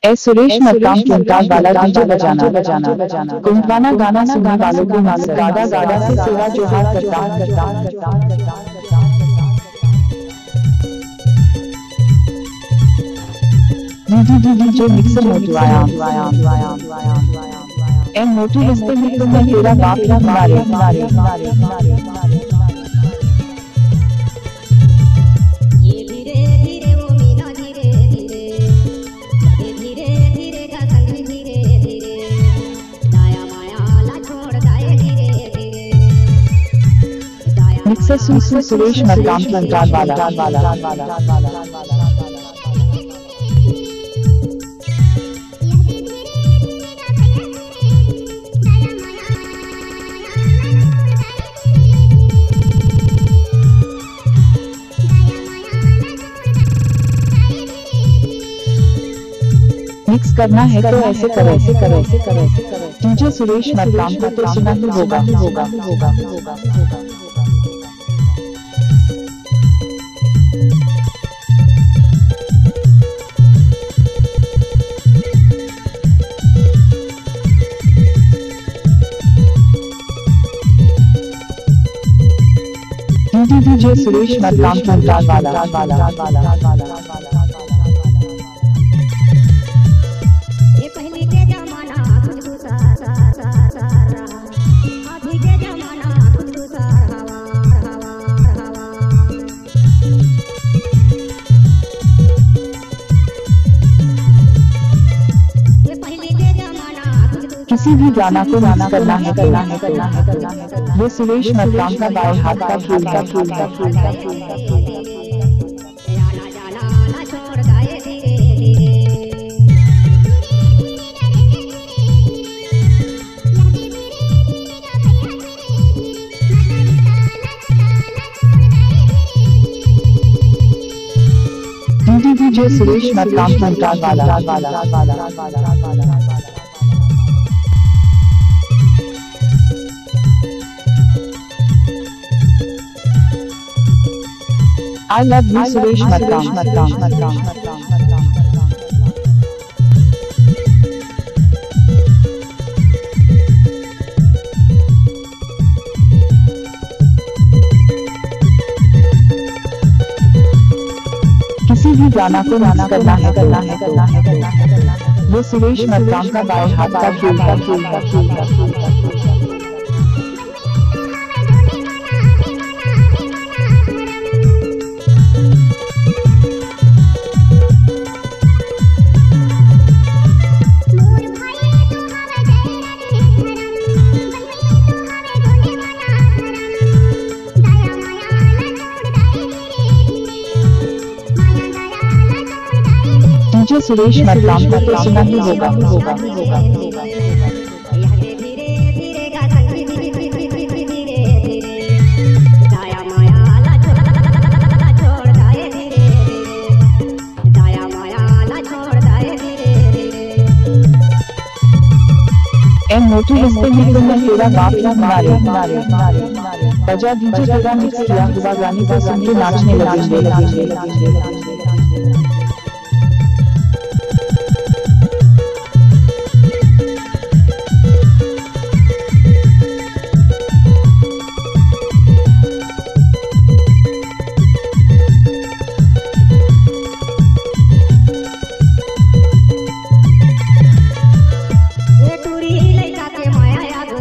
ए सुरेश मरकाम कुंटाल वाला डीजे बजाना कुंटवाना गाना सुनने वालों को गादा गादा से सेवा जोहार करता। डीजे मिक्सर मोटू आया ए मोटू रिश्ते में तो मैं तेरा बाप ही मारे। मिक्सर सुरेश मरकाम कुंटाल वाला। मिक्स करना है तो ऐसे करो। डीजे सुरेश मरकाम को तो सुना ही होगा। डीजे सुरेश मरकाम कुंटाल वाला। किसी भी गाना को मिक्स करना है वो सुरेश मरकाम का बाएं हाथ का खेल। डीजे सुरेश मरकाम कुंटाल वाला। I love you Suresh Markam. किसी भी गाना को मिक्स करना है वो सुरेश मरकाम का बाएं हाथ का खेल। डीजे सुरेश मरकाम को तो सुना ही होगा। ए मोटू रिश्ते में तो मैं तेरा बाप ही मारे। बजा डीजे तेरा मिक्स किया हुआ गाने को सुन के नाचने लगेंगे।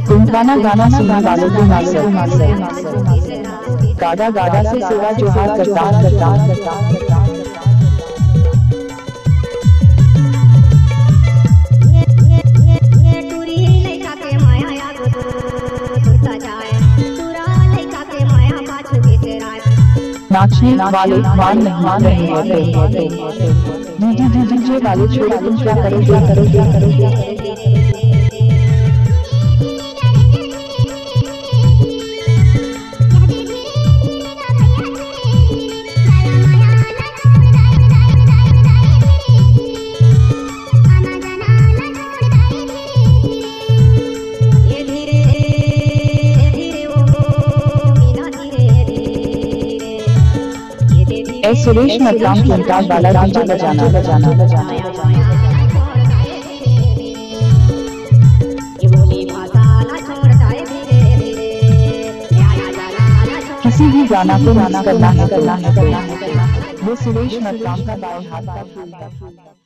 कुंटवाना गाना सुनने वालों को गादा गादा से सेवा जोहार करता। नाचने वाले मान नहीं होते। डीजे वाले छोड़ो तुम क्या करो। सुरेश मरकाम कुंटाल वाला डीजे बजाना। किसी भी गाना को मिस करना है वो सुरेश मरकाम का बाएं हाथ का फूल है।